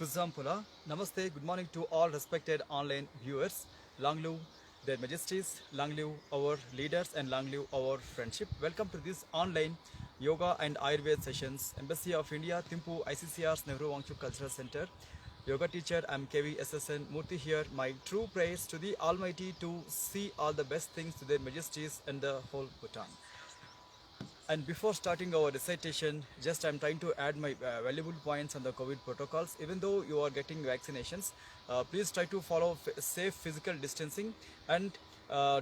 Kuzampula. Namaste, good morning to all respected online viewers. Long live their majesties, long live our leaders, and long live our friendship. Welcome to this online yoga and Ayurveda sessions. Embassy of India, Timpu, ICCR's Nehru Wangchuk Cultural Center. Yoga teacher, I'm KVSSN Murthy here. My true praise to the Almighty to see all the best things to their majesties and the whole Bhutan. And before starting our recitation, just I'm trying to add my valuable points on the COVID protocols. Even though you are getting vaccinations, please try to follow safe physical distancing and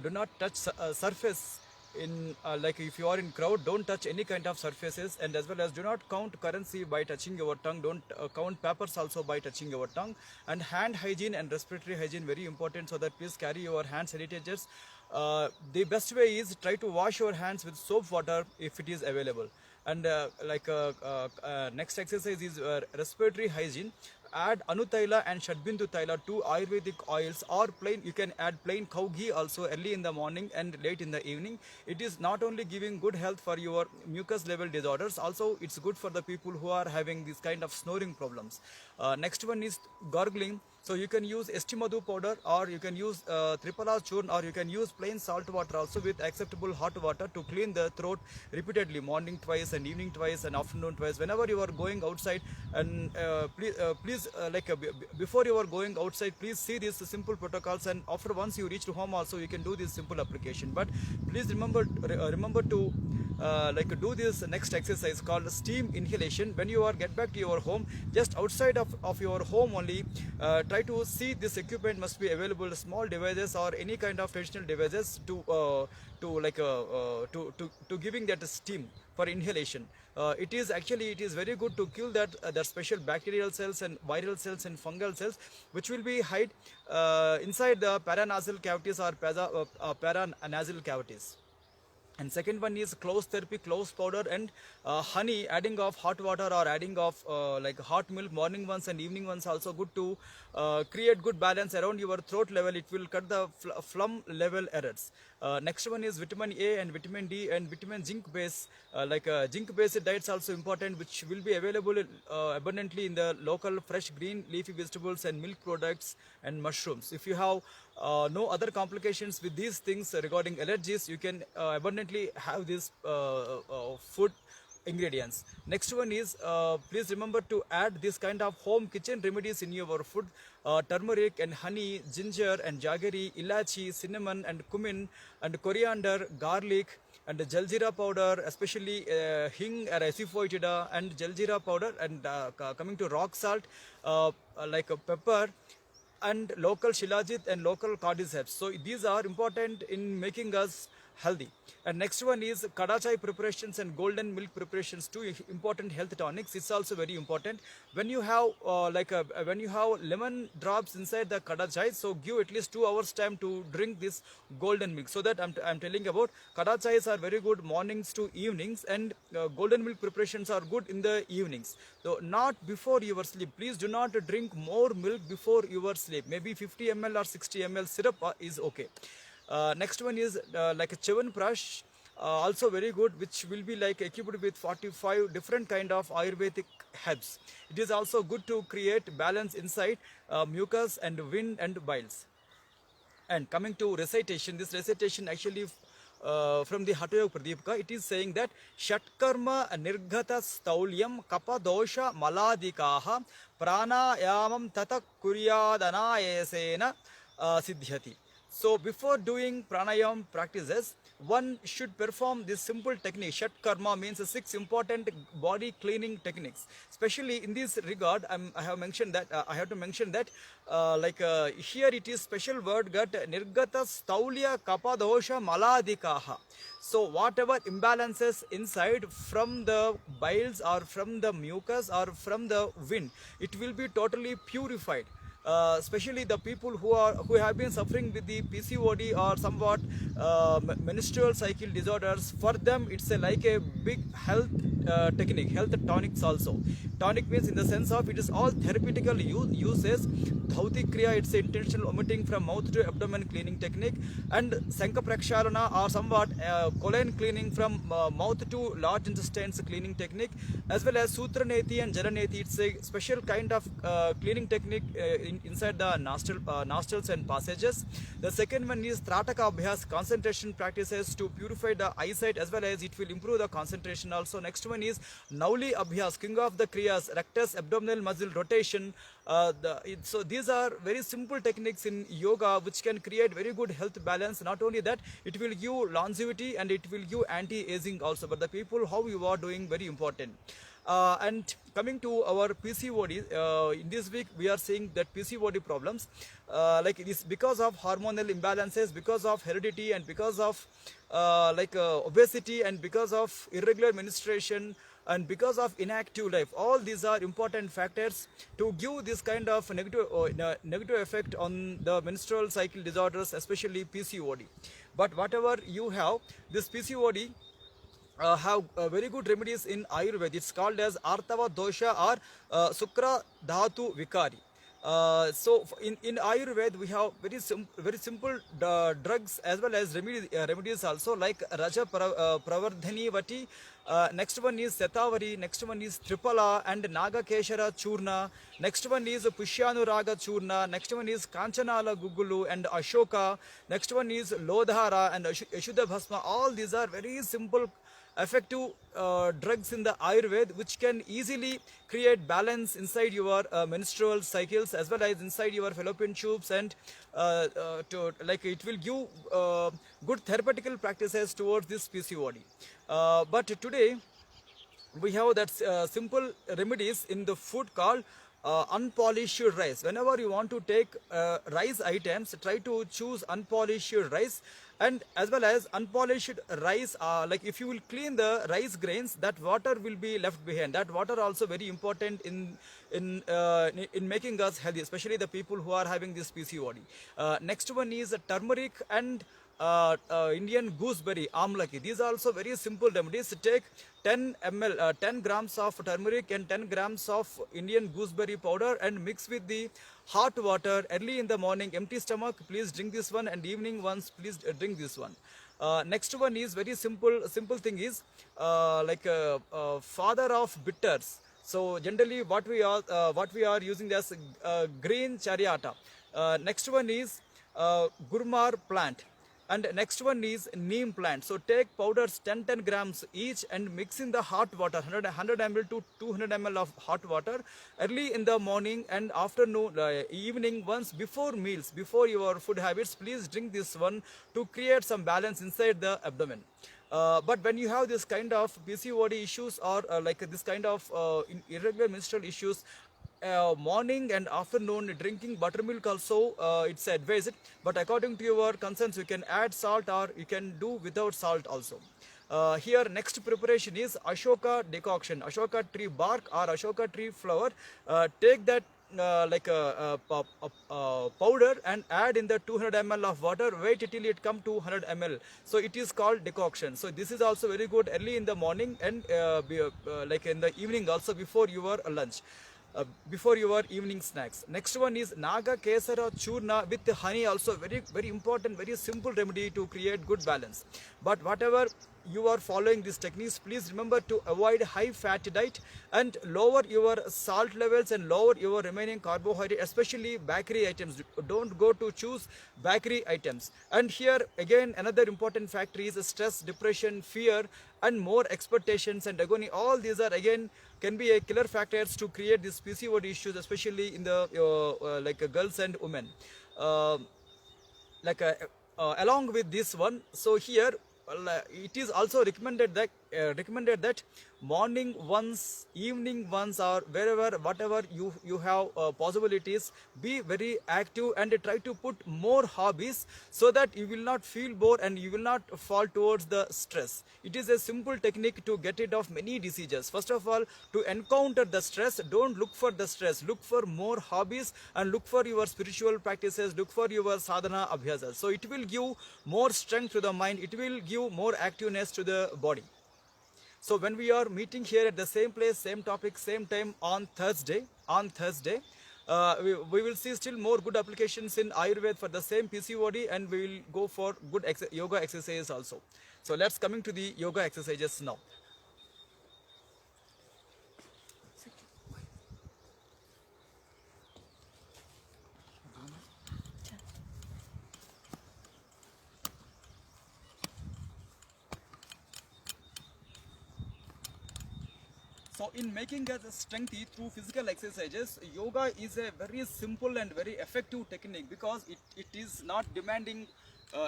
do not touch surface in like if you are in crowd, don't touch any kind of surfaces, and as well as do not count currency by touching your tongue. Don't count papers also by touching your tongue. And hand hygiene and respiratory hygiene very important, so that please carry your hand sanitizers. The best way is try to wash your hands with soap water if it is available. And next exercise is respiratory hygiene. Add Anutaila and Shadbindu Taila, two Ayurvedic oils, or plain, you can add plain cow ghee also early in the morning and late in the evening. It is not only giving good health for your mucus level disorders, also it's good for the people who are having this kind of snoring problems. Next one is gargling. So you can use Estimadu powder, or you can use Triphala churn, or you can use plain salt water also with acceptable hot water to clean the throat repeatedly, morning twice and evening twice and afternoon twice. Whenever you are going outside, and please before you are going outside, please see these simple protocols, and after once you reach to home also you can do this simple application. But please remember to do this next exercise called steam inhalation. When you are get back to your home, just outside of your home only, try to see this equipment must be available, small devices or any kind of traditional devices to giving that steam for inhalation. It is very good to kill that special bacterial cells and viral cells and fungal cells which will be hide inside the paranasal cavities or paranasal cavities. And second one is clove therapy, cloves powder and honey, adding of hot water or adding of hot milk, morning ones and evening ones also good to create good balance around your throat level. It will cut the phlegm level errors. Next one is vitamin A and vitamin D and vitamin zinc base. Zinc based diets also important, which will be available abundantly in the local fresh green leafy vegetables and milk products and mushrooms. If you have no other complications with these things regarding allergies, you can abundantly have this food ingredients. Next one is please remember to add this kind of home kitchen remedies in your food. Turmeric and honey, ginger and jaggery, ilachi, cinnamon and cumin and coriander, garlic and jaljeera powder, especially hing or asafoetida and jaljeera powder, and coming to rock salt, like a pepper and local shilajit and local cordyceps. So these are important in making us healthy. And next one is kadachai preparations and golden milk preparations, two important health tonics. It's also very important. When you have when you have lemon drops inside the kadachai, so give at least 2 hours time to drink this golden milk. So that I'm telling about kadachais are very good mornings to evenings, and golden milk preparations are good in the evenings. So not before your sleep. Please do not drink more milk before your sleep. Maybe 50 ml or 60 ml syrup is okay. Next one is like a Chyawanprash, also very good, which will be like equipped with 45 different kind of Ayurvedic herbs. It is also good to create balance inside mucus and wind and biles. And coming to recitation, this recitation actually from the Hatha Yoga Pradipika, it is saying that Shatkarma Nirghata Staulyam Kapadosha Maladikaha Pranayamam Tata Kuryadanayasena Siddhyati. So before doing pranayam practices, one should perform this simple technique. Shat karma means 6 important body cleaning techniques. Especially in this regard, I have mentioned that I have to mention that here it is special word got nirgata staulya kapadosha maladikaha. So whatever imbalances inside from the biles or from the mucus or from the wind, it will be totally purified. Especially the people who have been suffering with the PCOD or somewhat menstrual cycle disorders, for them it's like a big health technique, health tonics also. Tonic means in the sense of it is all therapeutical uses. Dhauti Kriya, it's intentional omitting from mouth to abdomen cleaning technique, and Sanka Prakshalana or somewhat colon cleaning from mouth to large intestines cleaning technique, as well as Sutra Neti and Jalaneti. It's a special kind of cleaning technique inside the nostrils and passages. The second one is Trataka Abhyas, concentration practices to purify the eyesight, as well as it will improve the concentration also. Next one is Nauli Abhyas, king of the Kriyas, rectus abdominal muscle rotation. So these are very simple techniques in yoga which can create very good health balance. Not only that, it will give longevity and it will give anti-aging also. But the people how you are doing, very important. And coming to our PCOD, in this week we are seeing that PCOD problems, like it is because of hormonal imbalances, because of heredity, and because of obesity, and because of irregular menstruation, and because of inactive life. All these are important factors to give this kind of negative effect on the menstrual cycle disorders, especially PCOD. But whatever you have, this PCOD have very good remedies in Ayurveda. It's called as Artava Dosha or Sukra Dhatu Vikari. So in Ayurveda we have very simple drugs as well as remedies also, like Raja Pravardhani Vati. Next one is Setavari, next one is Tripala and Naga Keshara Churna, next one is Pushanuraga Churna, next one is Kanchanala Gugulu and Ashoka, next one is Lodhara and Ashuddha Bhasma. All these are very simple effective drugs in the Ayurveda which can easily create balance inside your menstrual cycles as well as inside your fallopian tubes, and it will give good therapeutical practices towards this PCOD. But today we have that simple remedies in the food called unpolished rice. Whenever you want to take rice items, try to choose unpolished rice, and as well as unpolished rice, like if you will clean the rice grains, that water will be left behind. That water also very important in making us healthy, especially the people who are having this PCOD. Next one is turmeric and Indian gooseberry amlaki. These are also very simple remedies. Take 10 grams of turmeric and 10 grams of Indian gooseberry powder and mix with the hot water early in the morning, empty stomach, please drink this one, and evening once please drink this one. Next one is very simple thing is father of bitters. So generally what we are using as green chariata. Next one is gurmar plant. And next one is neem plant. So take powders 10 grams each and mix in the hot water, 100 ml to 200 ml of hot water early in the morning and afternoon, evening once before meals, before your food habits. Please drink this one to create some balance inside the abdomen. But when you have this kind of PCOD issues or this kind of irregular menstrual issues, morning and afternoon drinking buttermilk also it's advised, but according to your concerns you can add salt or you can do without salt also. Here next preparation is Ashoka decoction, Ashoka tree bark or Ashoka tree flower. Take that powder and add in the 200 ml of water, wait till it come to 100 ml, so it is called decoction. So this is also very good early in the morning and in the evening also before your lunch. Before your evening snacks. Next one is Naga Kesara Churna with honey, also very important, very simple remedy to create good balance. But whatever you are following these techniques, please remember to avoid high fat diet and lower your salt levels and lower your remaining carbohydrate, especially bakery items. Don't go to choose bakery items. And here again another important factor is stress, depression, fear and more expectations and agony. All these are again can be a killer factors to create these PCOD issues, especially in the girls and women. Along with this one, so here it is also recommended that morning once, evening once, or wherever whatever you have possibilities, be very active and try to put more hobbies so that you will not feel bored and you will not fall towards the stress. It is a simple technique to get rid of many diseases. First of all, to encounter the stress, don't look for the stress, look for more hobbies and look for your spiritual practices, look for your sadhana abhyasas. So it will give more strength to the mind, it will give more activeness to the body. So when we are meeting here at the same place, same topic, same time on Thursday, we will see still more good applications in Ayurveda for the same PCOD, and we will go for good yoga exercises also. So let's coming to the yoga exercises now. So in making us strengthy through physical exercises, yoga is a very simple and very effective technique because it is not demanding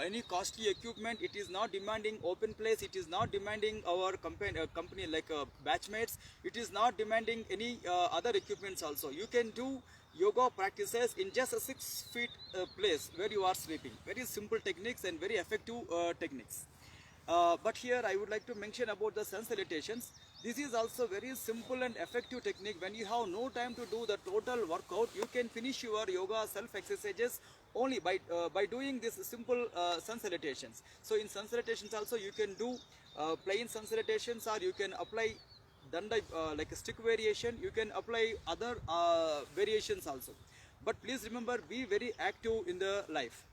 any costly equipment, it is not demanding open place, it is not demanding our company like batchmates, it is not demanding any other equipments also. You can do yoga practices in just a 6 feet place where you are sleeping. Very simple techniques and very effective techniques. But here I would like to mention about the sun salutations. This is also very simple and effective technique. When you have no time to do the total workout, you can finish your yoga self exercises only by doing this simple sun salutations. So in sun salutations also you can do plain sun salutations, or you can apply danda like a stick variation. You can apply other variations also. But please remember, be very active in the life.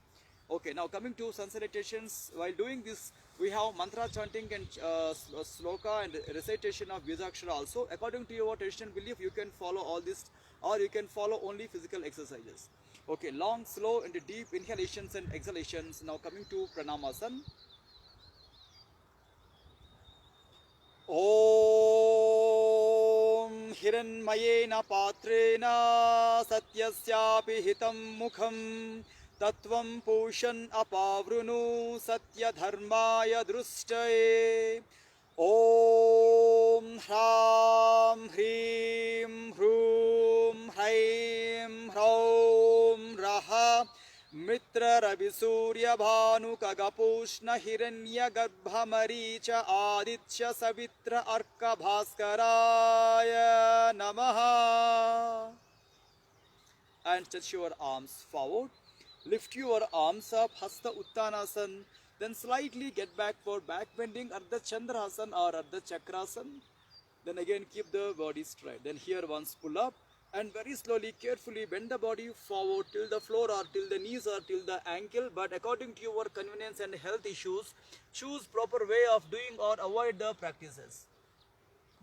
Okay, now coming to sun salutations, while doing this, we have mantra chanting and sloka and recitation of Byujakshara also. According to your traditional belief, you can follow all this, or you can follow only physical exercises. Okay, long, slow and deep inhalations and exhalations. Now coming to Pranamasana. Om Hiranmayena Patrena Satyasyapi Hitam Mukham Tatvam Pushan Apavrunu Satya Dharmaya Drustaye. Om Hram Hrim Hrum Hraim Hraum Raha Mitra Ravi Surya Bhanu Kagapushna Hiranya Garbha Maricha Aditya Savitra Arka Bhaskaraya Namaha. And stretch your arms forward. Lift your arms up, Hasta Uttanasana. Then slightly get back for back bending, Ardha Chandrasana or Ardha Chakrasana. Then again keep the body straight. Then here once pull up and very slowly, carefully bend the body forward till the floor or till the knees or till the ankle. But according to your convenience and health issues, choose proper way of doing or avoid the practices.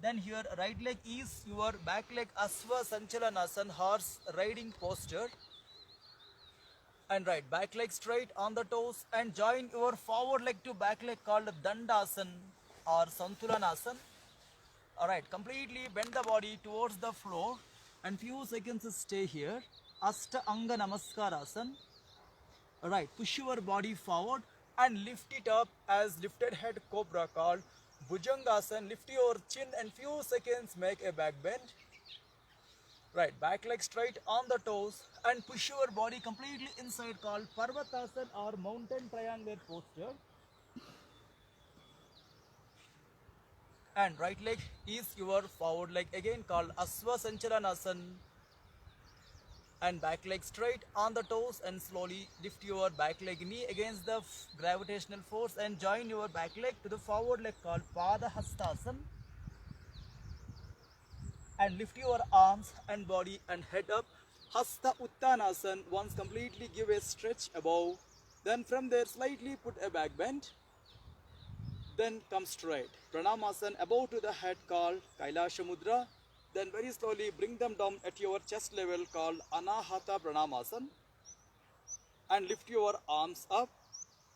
Then here right leg is your back leg Asva Sanchalanasana, horse riding posture. And right back leg straight on the toes, and join your forward leg to back leg called Dandasana or Santulanasana. Alright, completely bend the body towards the floor and few seconds stay here. Asta Anga Namaskarasana. Alright, push your body forward and lift it up as lifted head cobra called Bhujangasana. Lift your chin and few seconds make a back bend. Right, back leg straight on the toes and push your body completely inside called Parvatasana or mountain triangular posture. And right leg is your forward leg again called Asva Sanchalanasana. And back leg straight on the toes and slowly lift your back leg knee against the gravitational force and join your back leg to the forward leg called Padahastasana. And lift your arms and body and head up, Hasta Uttanasana. Once completely give a stretch above, then from there slightly put a back bend, then come straight. Pranamasana above to the head called Kailasha Mudra. Then very slowly bring them down at your chest level called Anahata Pranamasana. And lift your arms up.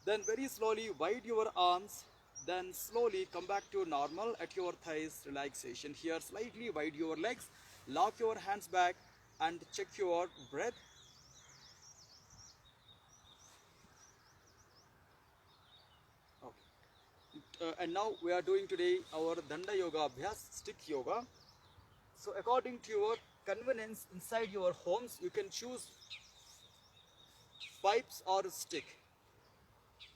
Then very slowly wide your arms. Then slowly come back to normal at your thighs relaxation. Here slightly wide your legs. Lock your hands back and check your breath. Okay. And now we are doing today our Danda Yoga Abhyas, stick yoga. So according to your convenience inside your homes, you can choose pipes or stick.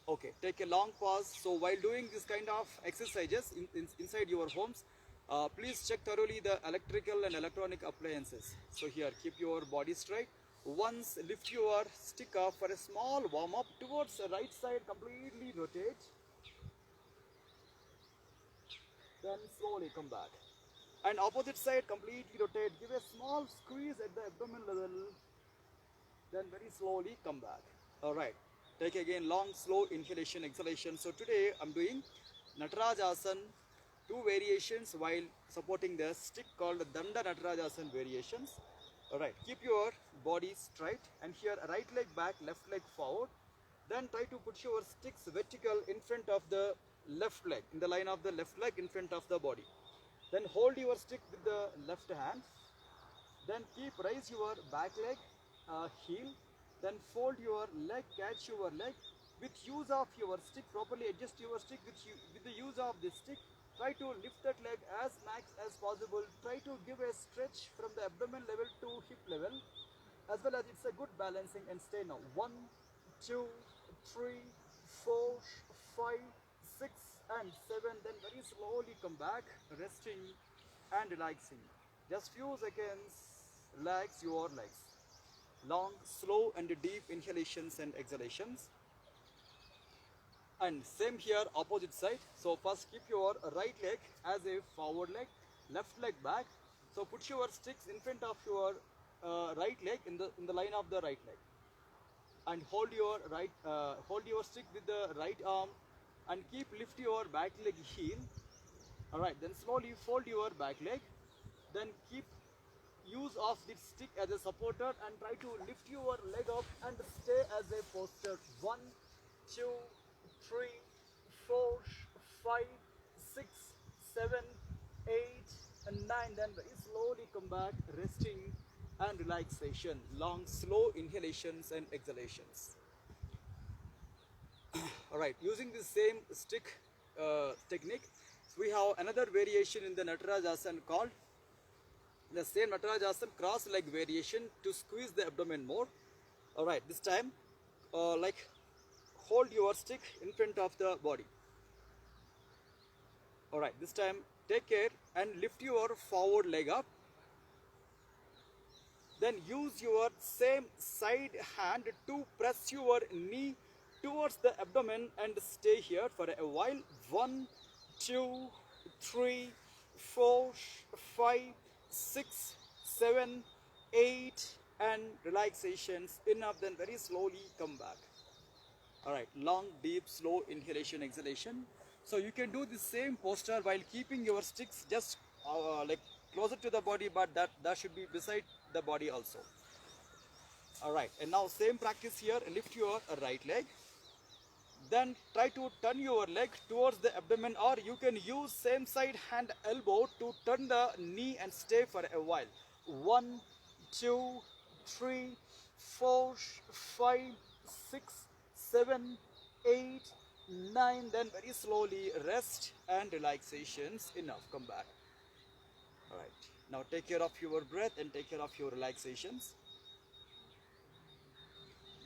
Okay, take a long pause. So while doing this kind of exercises inside your homes, please check thoroughly the electrical and electronic appliances. So here, keep your body straight. Once lift your stick up for a small warm up towards the right side, completely rotate. then slowly come back. And opposite side, completely rotate, give a small squeeze at the abdomen level, then very slowly come back. Alright, take again long slow inhalation, exhalation. So today I'm doing Natarajasana, two variations while supporting the stick called Danda Natarajasana variations. Alright, keep your body straight and here right leg back, left leg forward. Then try to put your sticks vertical in front of the left leg, in the line of the left leg in front of the body. Then hold your stick with the left hand. Then raise your back leg, heel. Then fold your leg, catch your leg. With use of your stick, properly adjust your stick with the use of this stick. Try to lift that leg as max as possible. Try to give a stretch from the abdomen level to hip level. As well as it's a good balancing and stay now. 1, 2, 3, 4, 5, 6 and 7. Then very slowly come back, resting and relaxing. Just few seconds, relax your legs. Long, slow and deep inhalations and exhalations. And same here, opposite side. So first keep your right leg as a forward leg, left leg back. So put your sticks in front of your right leg in the line of the right leg, and hold your stick with the right arm, and lift your back leg heel. All right, then slowly fold your back leg. Then keep use of this stick as a supporter and try to lift your leg up and stay as a posture. 1, 2, 3, 4, 5, 6, 7, 8 and 9. Then very slowly come back, resting and relaxation. Long slow inhalations and exhalations. Alright, using the same stick technique, we have another variation in the Natarajasana called the same Natarajasana cross leg variation to squeeze the abdomen more. Alright, this time like hold your stick in front of the body. Alright, this time take care and lift your forward leg up. Then use your same side hand to press your knee towards the abdomen and stay here for a while. 1, 2, 3, 4, 5, 6, 7, 8 and relaxations. Enough, then very slowly come back. Alright, long, deep, slow inhalation, exhalation. So you can do the same posture while keeping your sticks just like closer to the body, but that should be beside the body also. Alright, and now same practice here. Lift your right leg. Then try to turn your leg towards the abdomen, or you can use same side hand elbow to turn the knee and stay for a while. 1, 2, 3, 4, 5, 6, 7, 8, 9. Then very slowly rest and relaxations. Enough, come back. Alright, now take care of your breath and take care of your relaxations.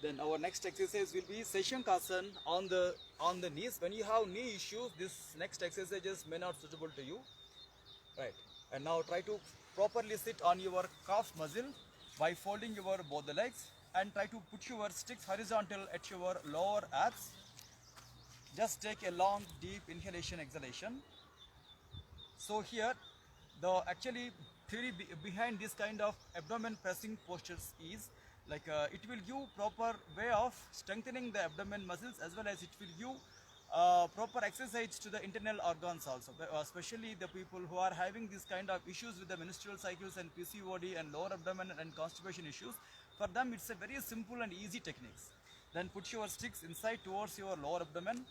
Then our next exercise will be Seshankasana on the knees. When you have knee issues, this next exercises may not suitable to you. Right. And now try to properly sit on your calf muscle by folding your both the legs, and try to put your sticks horizontal at your lower abs. Just take a long deep inhalation, exhalation. So here the actually theory behind this kind of abdomen pressing postures is like it will give proper way of strengthening the abdomen muscles, as well as it will give proper exercise to the internal organs also, especially the people who are having this kind of issues with the menstrual cycles and PCOD and lower abdomen and constipation issues. For them it's a very simple and easy techniques. Then put your sticks inside towards your lower abdomen.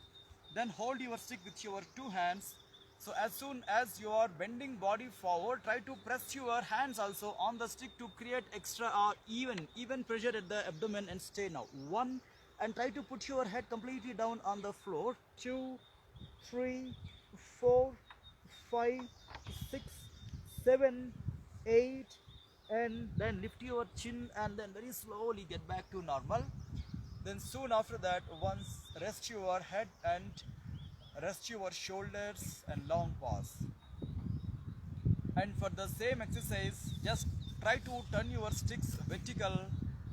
Then hold your stick with your two hands. So as soon as you are bending body forward, try to press your hands also on the stick to create extra even pressure at the abdomen, and stay now. 1, and try to put your head completely down on the floor. 2, 3, 4, 5, 6, 7, 8 and then lift your chin and then very slowly get back to normal. Then soon after that, once rest your head and rest your shoulders and long pause. And for the same exercise, just try to turn your sticks vertical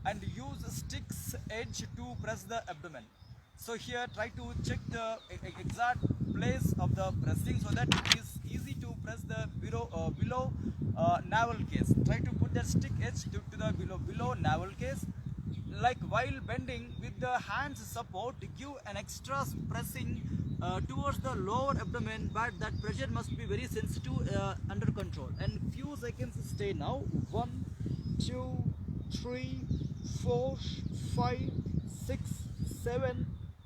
and use sticks edge to press the abdomen. So here try to check the exact place of the pressing so that it is easy press the below navel case. Try to put that stick edge to the below navel case. Like while bending with the hands support, give an extra pressing towards the lower abdomen, but that pressure must be very sensitive, under control. And few seconds stay now. 1, 2, 3, 4, 5, 6, 7,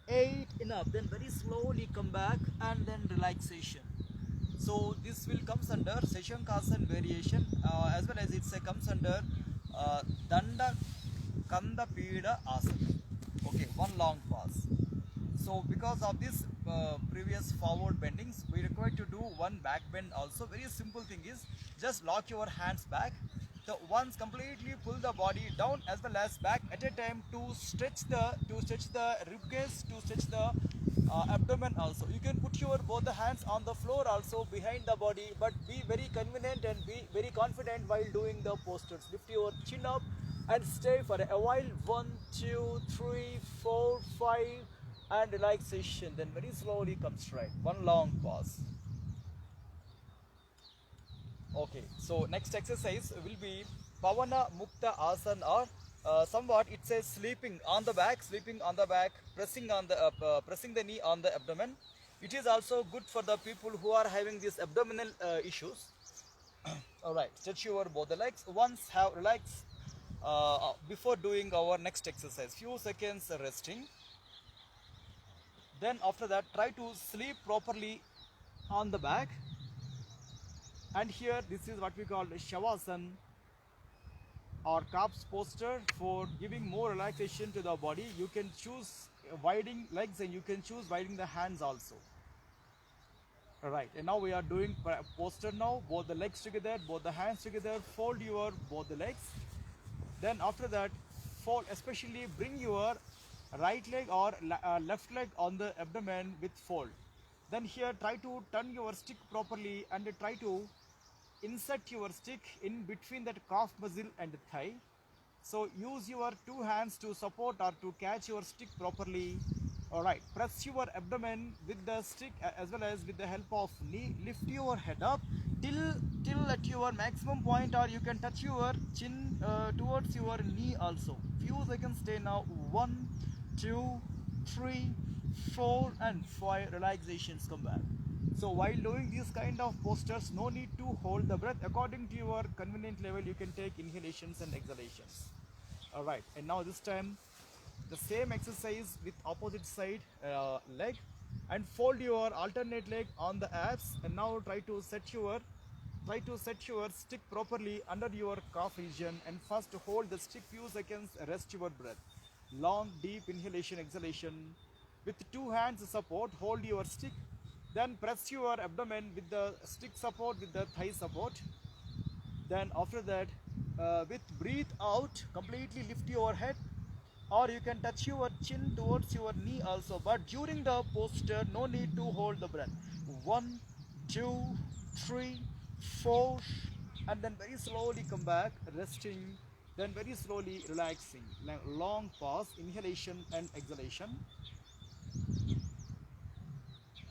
8. Enough. Then very slowly come back and then relaxation. So this will comes under Seshankasan variation, as well as it comes under Danda Kanda Pida Asana. Okay, one long pause. So because of this previous forward bendings, we require to do one back bend also. Very simple thing is just lock your hands back. So once completely pull the body down as well as back at a time to stretch the rib cage, to stretch the abdomen also. You can put your both the hands on the floor also behind the body, but be very convenient and be very confident while doing the postures. Lift your chin up and stay for a while. 1, 2, 3, 4, 5, and relaxation. Then very slowly come straight. One long pause. Okay, so next exercise will be Pavana Mukta Asana, or somewhat it says sleeping on the back, pressing the knee on the abdomen. It is also good for the people who are having these abdominal issues. All right, stretch your both the legs. Once have relaxed, before doing our next exercise, few seconds resting. Then after that, try to sleep properly on the back. And here, this is what we call Shavasana or calves posture. For giving more relaxation to the body, you can choose widening legs and you can choose widening the hands also. Alright, and now we are doing posture now. Both the legs together, both the hands together. Fold your both the legs. Then after that, fold, especially bring your right leg or left leg on the abdomen with fold. Then here try to turn your stick properly and try to insert your stick in between that calf muscle and thigh. So use your two hands to support or to catch your stick properly. Alright, press your abdomen with the stick as well as with the help of knee. Lift your head up till at your maximum point, or you can touch your chin towards your knee also. Few seconds stay now. 1, 2, 3, 4, and 5. Relaxations come back. So while doing these kind of postures, no need to hold the breath. According to your convenient level, you can take inhalations and exhalations. Alright, and now this time the same exercise with opposite side leg, and fold your alternate leg on the abs. And now try to set your stick properly under your calf region, and first hold the stick few seconds, rest your breath. Long deep inhalation, exhalation. With two hands support, hold your stick. Then press your abdomen with the stick support, with the thigh support. Then after that, with breathe out, completely lift your head, or you can touch your chin towards your knee also. But during the posture, no need to hold the breath. 1, 2, 3, 4, and then very slowly come back, resting. Then very slowly relaxing. Long pause, inhalation and exhalation.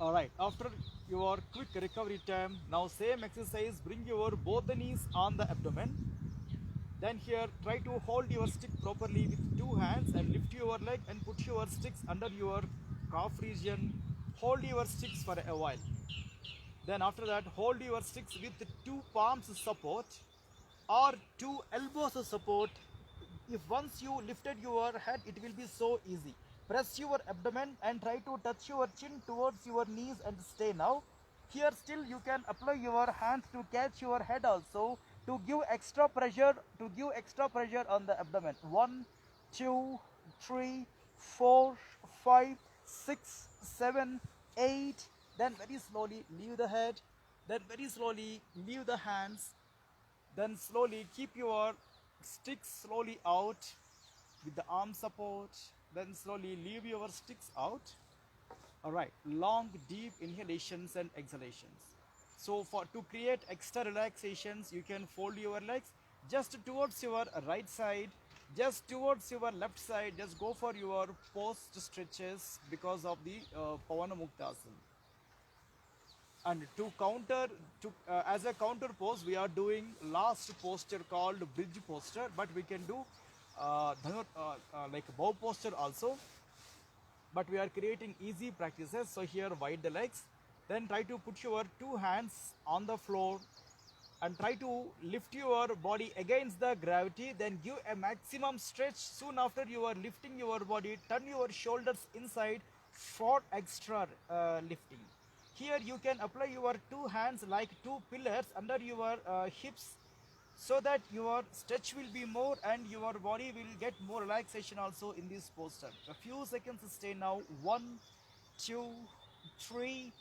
Alright, after your quick recovery time, now same exercise, bring your both the knees on the abdomen. Then here try to hold your stick properly with two hands and lift your leg and put your sticks under your calf region. Hold your sticks for a while. Then after that, hold your sticks with two palms support or two elbows support. If once you lifted your head, it will be so easy. Press your abdomen and try to touch your chin towards your knees and stay now. Here still you can apply your hands to catch your head also, to give extra pressure on the abdomen. 1, 2, 3, 4, 5, 6, 7, 8. Then very slowly leave the head. Then very slowly leave the hands. Then slowly keep your sticks slowly out with the arm support. Then slowly leave your sticks out. Alright, long deep inhalations and exhalations. So to create extra relaxations, you can fold your legs just towards your right side, just towards your left side. Just go for your post stretches because of the Pavana Mukta Asana. And to counter, as a counter pose, we are doing last posture called bridge posture, but we can do like bow posture also. But we are creating easy practices. So here, wide the legs. Then try to put your two hands on the floor and try to lift your body against the gravity. Then give a maximum stretch. Soon after you are lifting your body, turn your shoulders inside for extra lifting. Here you can apply your two hands like two pillars under your hips, so that your stretch will be more and your body will get more relaxation also in this posture. A few seconds stay now. 1, 2, 3,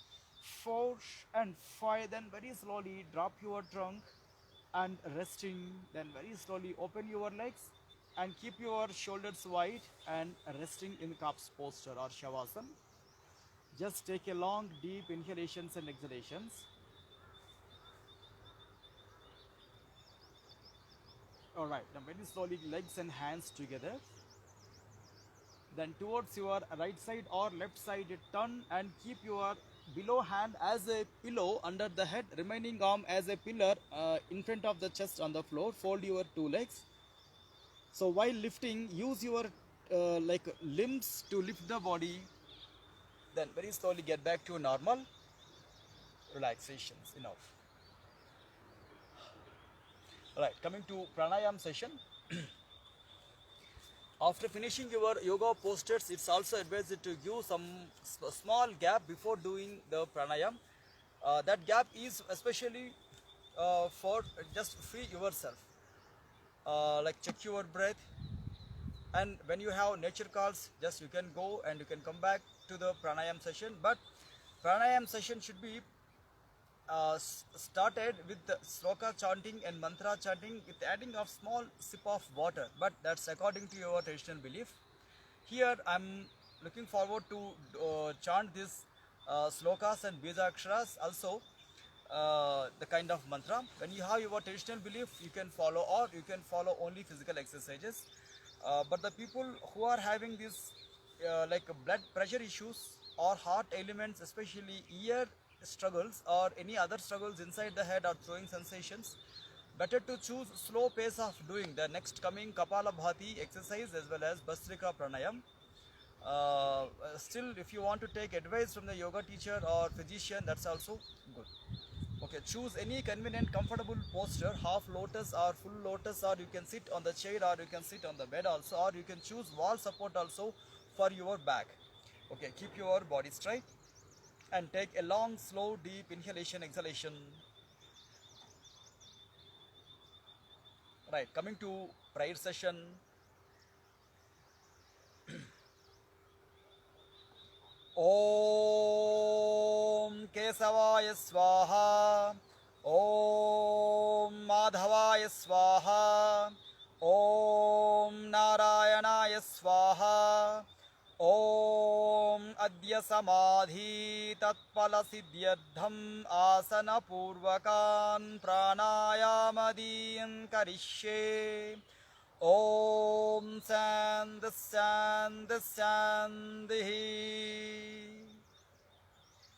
4 and 5. Then very slowly drop your trunk and resting. Then very slowly open your legs and keep your shoulders wide and resting in Kap's posture or Shavasana. Just take a long deep inhalations and exhalations. Alright, now very slowly legs and hands together. Then towards your right side or left side, turn and keep your below hand as a pillow under the head, remaining arm as a pillar in front of the chest on the floor. Fold your two legs. So while lifting, use your like limbs to lift the body. Then very slowly get back to normal relaxations. Enough. Right, coming to pranayam session. After finishing your yoga postures, it's also advised to give some small gap before doing the pranayam. That gap is especially for just free yourself. Like check your breath, and when you have nature calls, just you can go and you can come back to the pranayam session. But pranayam session should be started with the sloka chanting and mantra chanting with adding of small sip of water, but that's according to your traditional belief. Here I'm looking forward to chant this slokas and bijaksharas, also the kind of mantra. When you have your traditional belief, you can follow, or you can follow only physical exercises. But the people who are having this like blood pressure issues or heart ailments, especially ear struggles or any other struggles inside the head or throwing sensations, better to choose slow pace of doing the next coming Kapalabhati exercise as well as Bhastrika Pranayam. Still, if you want to take advice from the yoga teacher or physician, that's also good. Okay, choose any convenient comfortable posture, half lotus or full lotus, or you can sit on the chair or you can sit on the bed also, or you can choose wall support also for your back. Okay, keep your body straight and take a long, slow, deep inhalation, exhalation. Right, coming to prayer session. Om Kesavaya Swaha. Om Madhavaya Swaha. Om Narayanaya Swaha. Om Adya Samadhi Tatpala Siddhyardham Asana Purvakan Pranayamadin Karishye. Om Sandhi Sandhi Sandhi.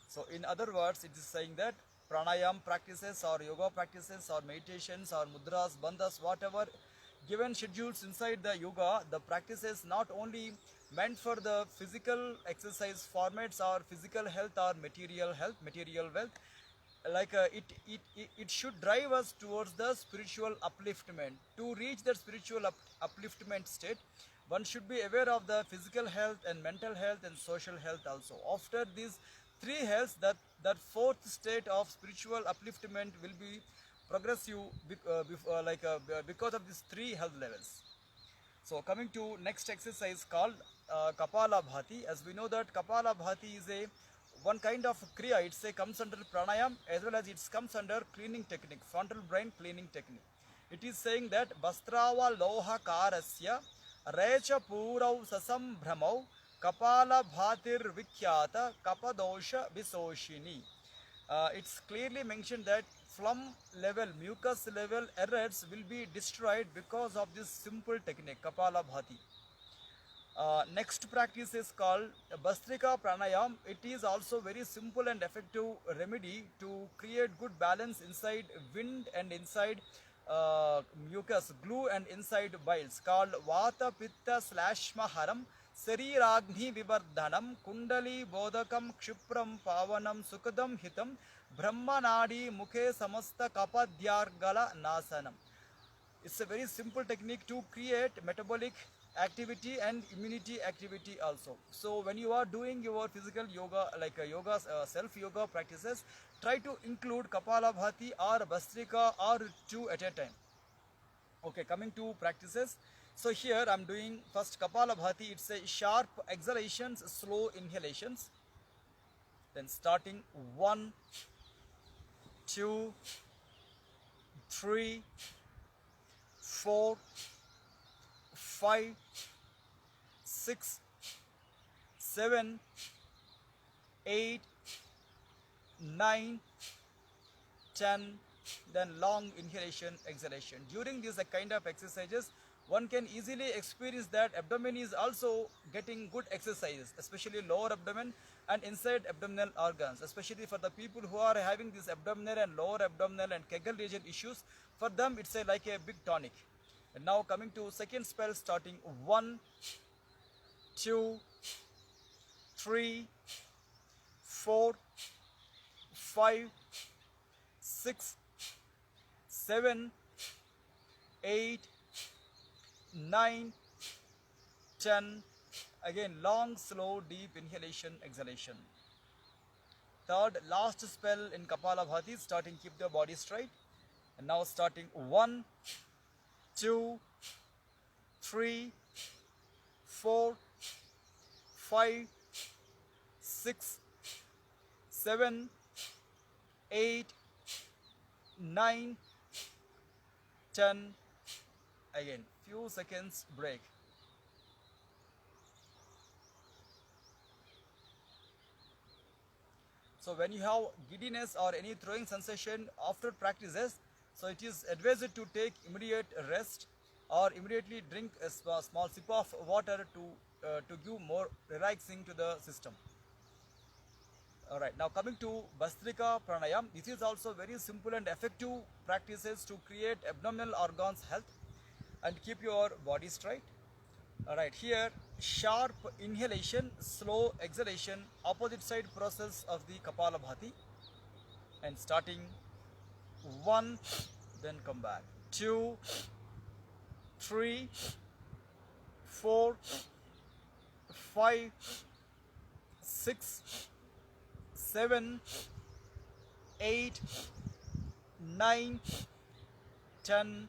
So in other words, it is saying that pranayam practices or yoga practices or meditations or mudras, bandhas, whatever given schedules inside the yoga, the practice is not only meant for the physical exercise formats or physical health or material health, material wealth. Like it should drive us towards the spiritual upliftment. To reach that spiritual upliftment state, one should be aware of the physical health and mental health and social health also. After these three healths, that fourth state of spiritual upliftment will be progressive because of these three health levels. So coming to next exercise called Kapala Bhati. As we know that Kapala Bhati is a one kind of kriya. It comes under pranayam as well as it comes under cleaning technique, frontal brain cleaning technique. It is saying that Bastrava Loha Karasya Recha Purau Sasam Brahmau Kapala Bhatir Vikhyata Kapadosha Visoshini. It's clearly mentioned that phlegm level, mucus level errors will be destroyed because of this simple technique, Kapala Bhati. Next practice is called Bhastrika Pranayam. It is also very simple and effective remedy to create good balance inside wind and inside mucus, glue and inside biles, called Vata Pitta Slashmaharam Sariragni Vivardhanam Kundali Bodhakam Kshipram Pavanam Sukadam Hitam Brahmanadi Mukhe Samasta Kapadyargala Nasanam. It's a very simple technique to create metabolic activity and immunity activity also. So when you are doing your physical yoga, like yoga, self yoga practices, try to include Kapalabhati or Bhastrika or two at a time. Okay, coming to practices. So here I'm doing first Kapalabhati. It's a sharp exhalations, slow inhalations. Then starting 1, 2, 3, 4, 5, 6, 7, 8, 9, 10, then long inhalation, exhalation. During these kind of exercises, one can easily experience that abdomen is also getting good exercise, especially lower abdomen and inside abdominal organs, especially for the people who are having this abdominal and lower abdominal and Kegel region issues. For them, it's like a big tonic. And now coming to second spell, starting 1, 2, 3, 4, 5, 6, 7, 8, 9, 10. Again, long, slow, deep inhalation, exhalation. Third, last spell in Kapalabhati, starting keep the body straight. And now starting 1, 2, 3, 4, 5, 6, 7, 8, 9, 10. Again, few seconds break. So when you have giddiness or any throwing sensation after practices, so it is advised to take immediate rest or immediately drink a small sip of water to give more relaxing to the system. Alright, now coming to Bhastrika Pranayam, this is also very simple and effective practices to create abdominal organs health and keep your body straight. Alright, here sharp inhalation, slow exhalation, opposite side process of the Kapalabhati, and starting 1, then come back 2, 3, 4, 5, 6, 7, 8, 9, 10.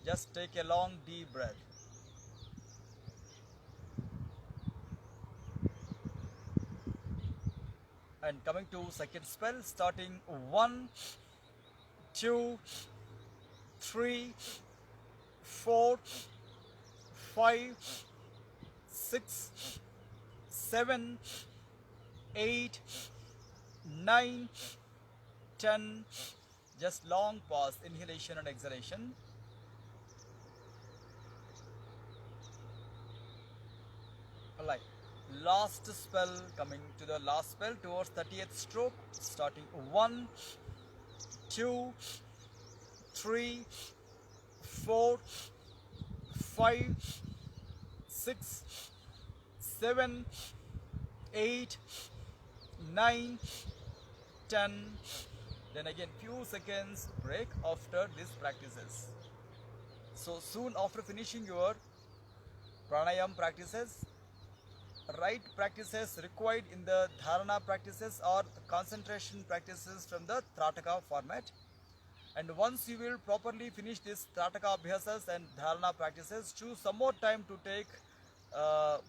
Just take a long deep breath. And coming to second spell, starting 1, 2, 3, 4, 5, 6, 7, 8, 9, 10. Just long pause, inhalation and exhalation. Alright, last spell, coming to the last spell towards 30th stroke, starting 1, 2, 3, 4, 5, 6, 7, 8, 9, 10. Then again few seconds break after these practices. So soon after finishing your pranayam practices, right practices required in the dharana practices or concentration practices from the Trataka format. And once you will properly finish this Trataka abhyasas and dharana practices, choose some more time to take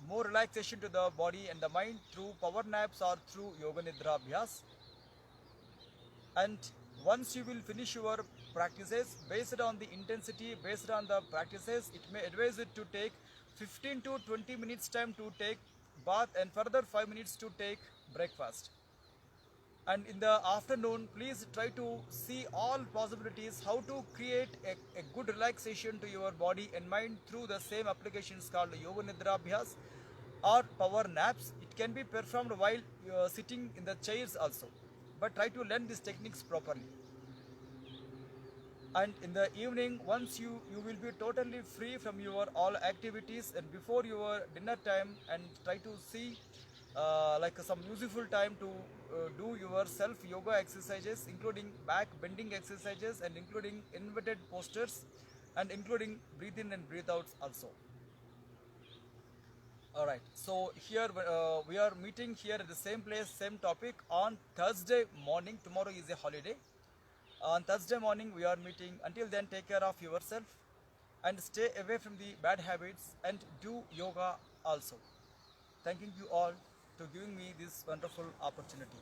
more relaxation to the body and the mind through power naps or through yoga nidra abhyas. And once you will finish your practices, based on the intensity, based on the practices, it may advise it to take 15 to 20 minutes time to take bath and further 5 minutes to take breakfast. And in the afternoon, please try to see all possibilities how to create a good relaxation to your body and mind through the same applications called Yoga Nidra Abhyas or power naps. It can be performed while you are sitting in the chairs also, but try to learn these techniques properly. And in the evening, once you will be totally free from your all activities and before your dinner time, and try to see like some useful time to do your self yoga exercises, including back bending exercises and including inverted postures and including breathe in and breathe outs also. All right, so here we are meeting here at the same place, same topic on Thursday morning. Tomorrow is a holiday. On Thursday morning, we are meeting. Until then, take care of yourself and stay away from the bad habits and do yoga also. Thanking you all to giving me this wonderful opportunity.